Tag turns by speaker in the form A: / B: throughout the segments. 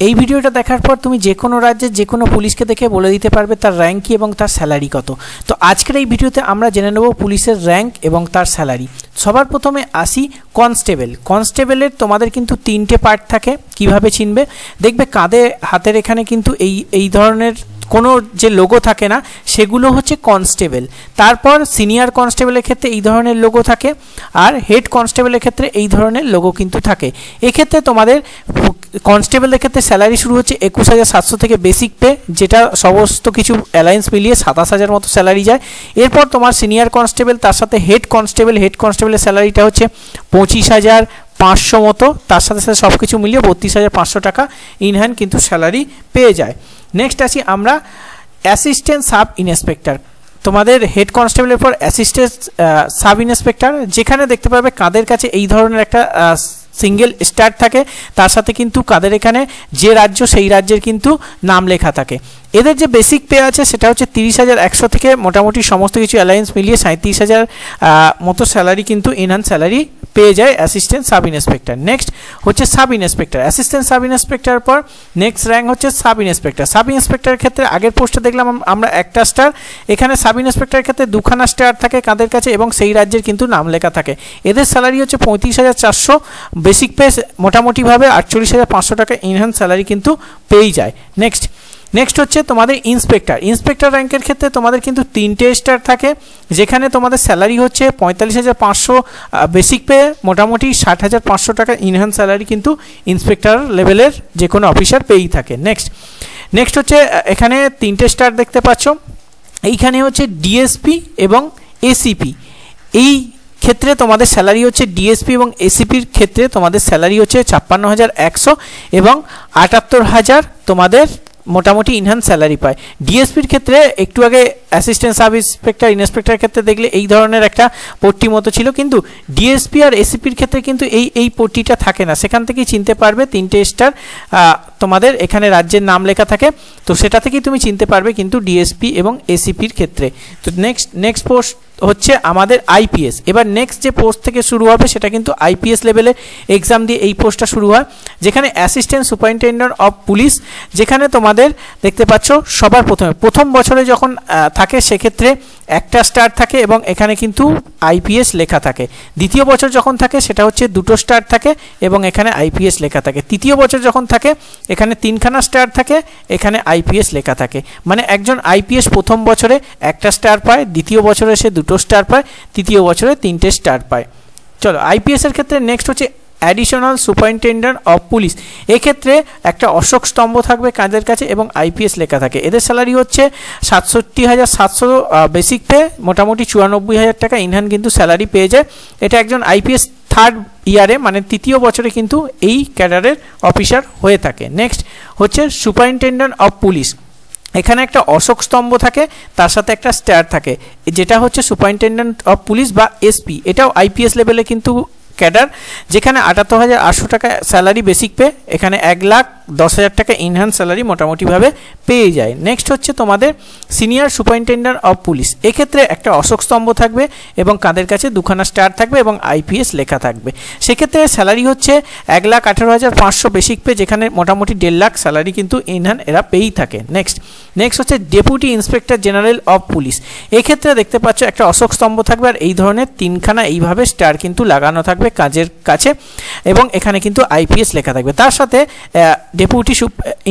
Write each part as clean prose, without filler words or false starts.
A: এই ভিডিওটা দেখার পর তুমি যে কোনো রাজ্যের যে কোনো পুলিশকে দেখে বলে দিতে পারবে তার র্যাঙ্ক কি এবং তার স্যালারি কত। তো আজকের এই ভিডিওতে আমরা জেনে নেব পুলিশের র্যাঙ্ক এবং তার স্যালারি। সবার প্রথমে আসি কনস্টেবল। কনস্টেবলের তোমাদের কিন্তু তিনটে পার্ট থাকে, কিভাবে চিনবে দেখবে কাঁধে হাতের এখানে কিন্তু এই ধরনের কোনো যে লোগো থাকে না সেগুলো হচ্ছে কনস্টেবল। তারপর সিনিয়র কনস্টেবলের ক্ষেত্রে এই ধরনের লোগো থাকে, আর হেড কনস্টেবলের ক্ষেত্রে এই ধরনের লোগো কিন্তু থাকে। এক্ষেত্রে তোমাদের কনস্টেবলের ক্ষেত্রে স্যালারি শুরু হচ্ছে 21,700 থেকে বেসিক পে, যেটা সমস্ত কিছু অ্যালায়েন্স মিলিয়ে 27,000 মতো স্যালারি যায়। এরপর তোমার সিনিয়র কনস্টেবল, তার সাথে হেড কনস্টেবলের স্যালারিটা হচ্ছে 25,500 মতো, তার সাথে সাথে সব কিছু মিলিয়ে 32,500 টাকা ইন হ্যান্ড কিন্তু স্যালারি পেয়ে যায়। নেক্সট আসি আমরা অ্যাসিস্ট্যান্ট সাব ইন্সপেক্টর। তোমাদের হেড কনস্টেবলের পর অ্যাসিস্ট্যান্ট সাব ইন্সপেক্টর, যেখানে দেখতে পাবে কাদের কাছে এই ধরনের একটা সিঙ্গেল স্টার থাকে, তার সাথে কিন্তু কাদের এখানে যে রাজ্য সেই রাজ্যের কিন্তু নাম লেখা থাকে। এদের যে বেসিক পে আছে সেটা হচ্ছে 30,100 থেকে মোটামুটি সমস্ত কিছু অ্যালায়েন্স মিলিয়ে 37,000 মতো স্যালারি কিন্তু ইনহ্যান্ড স্যালারি পেয়ে যায় অ্যাসিস্ট্যান্ট সাব ইন্সপেক্টর। নেক্সট হচ্ছে sub inspector. Assistant sub inspector পর নেক্সট র্যাঙ্ক হচ্ছে সাব ইন্সপেক্টর। সাব ইন্সপেক্টরের ক্ষেত্রে আগের পোস্টে দেখলাম আমরা একটা স্টার, এখানে সাব ইন্সপেক্টরের ক্ষেত্রে দুখানা স্টার থাকে কাদের কাছে এবং সেই রাজ্যের কিন্তু নাম লেখা থাকে। এদের স্যালারি হচ্ছে 35,400, বেসিক পে মোটামুটিভাবে 48,500 টাকা ইনহ্যান্ড স্যালারি কিন্তু পেয়ে যায়। নেক্সট হচ্ছে তোমাদের ইন্সপেক্টর র্যাঙ্কের ক্ষেত্রে তোমাদের কিন্তু 3টে স্টার থাকে, যেখানে তোমাদের স্যালারি হচ্ছে 45,500 বেসিক পে, মোটামুটি 60,500 টাকা ইনহ্যান্ড স্যালারি কিন্তু ইন্সপেক্টর লেভেলের যে কোনো অফিসার পেয়েই থাকে। নেক্সট হচ্ছে এখানে 3টে স্টার দেখতে পাচ্ছ, এইখানে হচ্ছে ডিএসপি এবং এসিপি। এই ক্ষেত্রে তোমাদের স্যালারি হচ্ছে ডিএসপি এবং এসিপির ক্ষেত্রে তোমাদের স্যালারি হচ্ছে 56,100 এবং 78,000 তোমাদের মোটামুটি ইনহ্যান্ড স্যালারি পায়। ডিএসপির ক্ষেত্রে একটু আগে অ্যাসিস্ট্যান্ট সাব ইন্সপেক্টরের ক্ষেত্রে দেখলে এই ধরনের একটা পট্টি মতো ছিল, কিন্তু ডিএসপি আর এসিপির ক্ষেত্রে কিন্তু এই পট্টিটা থাকে না। সেখান থেকেই চিনতে পারবে 3টে স্টার তোমাদের এখানে রাজ্যের নাম লেখা থাকে, তো সেটা থেকেই তুমি চিনতে পারবে কিন্তু ডিএসপি এবং এসিপির ক্ষেত্রে। তো নেক্সট পোস্ট হচ্ছে আমাদের আইপিএস। এবার নেক্সট যে পোস্ট থেকে শুরু হবে সেটা কিন্তু আইপিএস লেভেলে এক্সাম দিয়ে এই পোস্টটা শুরু হয়, যেখানে অ্যাসিস্ট্যান্ট সুপারিনটেন্ডেন্ট অফ পুলিশ, যেখানে তোমাদের দেখতে পাচ্ছ সবার প্রথম বছরে যখন থাকে সেক্ষেত্রে একটা স্টার থাকে এবং এখানে কিন্তু আইপিএস লেখা থাকে। দ্বিতীয় বছর যখন থাকে সেটা হচ্ছে 2টো স্টার থাকে এবং এখানে আইপিএস লেখা থাকে। তৃতীয় বছর যখন থাকে এখানে 3খানা স্টার থাকে, এখানে আইপিএস লেখা থাকে। মানে একজন আইপিএস প্রথম বছরে একটা স্টার পায়, দ্বিতীয় বছরে সে 2টো স্টার পায়, তৃতীয় বছরে 3টে স্টার পায়। চলো আইপিএসের ক্ষেত্রে নেক্সট হচ্ছে অ্যাডিশনাল সুপারিনটেন্ডেন্ট অফ পুলিশ। এক্ষেত্রে একটা অশোক স্তম্ভ থাকবে কাঁধের কাছে এবং আইপিএস লেখা থাকে। এদের স্যালারি হচ্ছে 67,700 বেসিক পে, মোটামুটি 94,000 টাকা ইনহ্যান্ড কিন্তু স্যালারি পেয়ে যায়। এটা একজন আইপিএস থার্ড ইয়ারে মানে তৃতীয় বছরে কিন্তু এই ক্যাডারের অফিসার হয়ে থাকে। নেক্সট হচ্ছে সুপারিনটেন্ডেন্ট অফ পুলিশ। এখানে একটা অশোক স্তম্ভ থাকে, তার সাথে একটা স্টার থাকে, যেটা হচ্ছে সুপারিনটেন্ডেন্ট অফ পুলিশ বা এসপি। এটাও আইপিএস লেভেলে কিন্তু ক্যাডার, যেখানে 78,800 টাকা স্যালারি বেসিক পে, এখানে 1,10,000 টাকা ইনহ্যান্ড স্যালারি মোটামুটিভাবে পেয়ে যায়। নেক্সট হচ্ছে তোমাদের সিনিয়র সুপারিনটেন্ডেন্ট অফ পুলিশ। এক্ষেত্রে একটা অশোক স্তম্ভ থাকবে এবং কাঁধের কাছে দুখানা স্টার থাকবে এবং আইপিএস লেখা থাকবে। সেক্ষেত্রে স্যালারি হচ্ছে 1,18,500 বেসিক পে, যেখানে মোটামুটি 1.5 লাখ স্যালারি কিন্তু ইনহ্যান্ড এরা পেয়েই থাকে। নেক্সট হচ্ছে deputy inspector general of police. এক্ষেত্রে দেখতে পাচ্ছ একটা অশোক স্তম্ভ থাকবে আর এই ধরনের 3খানা এইভাবে স্টার কিন্তু লাগানো থাকবে কাজের কাছে এবং এখানে কিন্তু আইপিএস লেখা থাকবে। তার সাথে ডেপুটি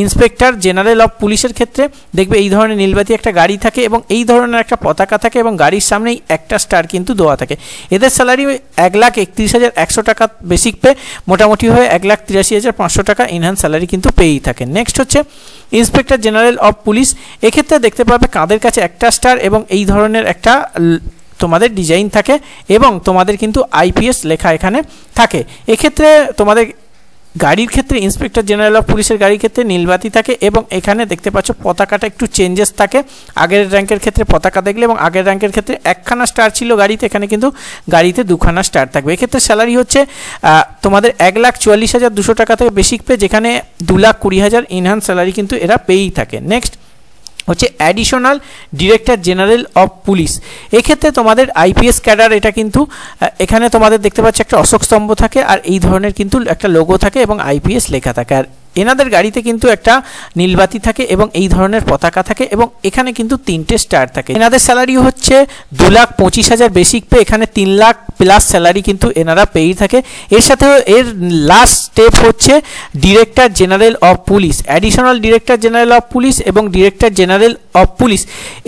A: ইন্সপেক্টর জেনারেল অফ পুলিশের ক্ষেত্রে দেখবে এই ধরনের নীলবাতি একটা গাড়ি থাকে এবং এই ধরনের একটা পতাকা থাকে এবং গাড়ির সামনেই একটা স্টার কিন্তু দেওয়া থাকে। এদের স্যালারি 1,31,100 টাকা বেসিক পে, মোটামুটি হয়ে 1,83,500 টাকা ইনহ্যান্ড স্যালারি কিন্তু পেয়েই থাকে। নেক্সট হচ্ছে ইন্সপেক্টর জেনারেল অফ পুলিশ। এক্ষেত্রে দেখতে পাবে কাঁধের কাছে একটা স্টার এবং এই ধরনের একটা তোমাদের ডিজাইন থাকে এবং তোমাদের কিন্তু আইপিএস লেখা এখানে থাকে। এক্ষেত্রে তোমাদের গাড়ির ক্ষেত্রে ইন্সপেক্টর জেনারেল অফ পুলিশের গাড়ির ক্ষেত্রে নীলবাতি থাকে এবং এখানে দেখতে পাচ্ছ পতাকাটা একটু চেঞ্জেস থাকে। আগের র্যাঙ্কের ক্ষেত্রে পতাকা দেখলে এবং আগের র্যাঙ্কের ক্ষেত্রে একখানা স্টার ছিল গাড়িতে, এখানে কিন্তু গাড়িতে দুখানা স্টার থাকবে। এক্ষেত্রে স্যালারি হচ্ছে তোমাদের 1,44,200 টাকা থেকে বেসিক পে, যেখানে 2,20,000 ইনহ্যান্ড স্যালারি কিন্তু এরা পেয়েই থাকে। নেক্সট হচ্ছে additional director general of police. এক্ষেত্রে তোমাদের আইপিএস ক্যাডার, এটা কিন্তু এখানে তোমাদের দেখতে পাচ্ছ একটা অশোক স্তম্ভ থাকে আর এই ধরনের কিন্তু একটা লোগো থাকে এবং আইপিএস লেখা থাকে। আর এনাদের গাড়িতে কিন্তু একটা নীলবাতি থাকে এবং এই ধরনের পতাকা থাকে এবং এখানে কিন্তু 3টে স্টার থাকে। এনাদের স্যালারি হচ্ছে 2,25,000 বেসিক পে, এখানে 3 লাখ প্লাস স্যালারি কিন্তু এনারা পেয়েই থাকে। এর সাথে এর লাস্ট স্টেপ হচ্ছে director general of police, additional director general of police এবং ডিরেক্টর জেনারেল অফ পুলিশ।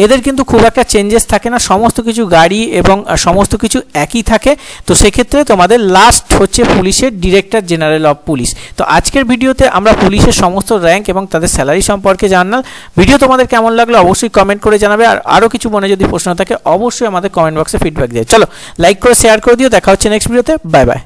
A: এদের কিন্তু খুব একটা চেঞ্জেস থাকে না, সমস্ত কিছু গাড়ি এবং সমস্ত কিছু একই থাকে। তো সেক্ষেত্রে তোমাদের লাস্ট হচ্ছে পুলিশের ডিরেক্টর জেনারেল অফ পুলিশ। তো আজকের ভিডিওতে আমরা পুলিশের সমস্ত র্যাঙ্ক এবং তাদের স্যালারি সম্পর্কে জানলাম। ভিডিও তোমাদের কেমন লাগলো অবশ্যই কমেন্ট করে জানাবে, আর আরও কিছু মনে যদি প্রশ্ন থাকে অবশ্যই আমাদের কমেন্ট বক্সে ফিডব্যাক দেয়। চলো লাইক করে শেয়ার করে দিও, দেখা হচ্ছে নেক্সট ভিডিওতে, বাই বাই।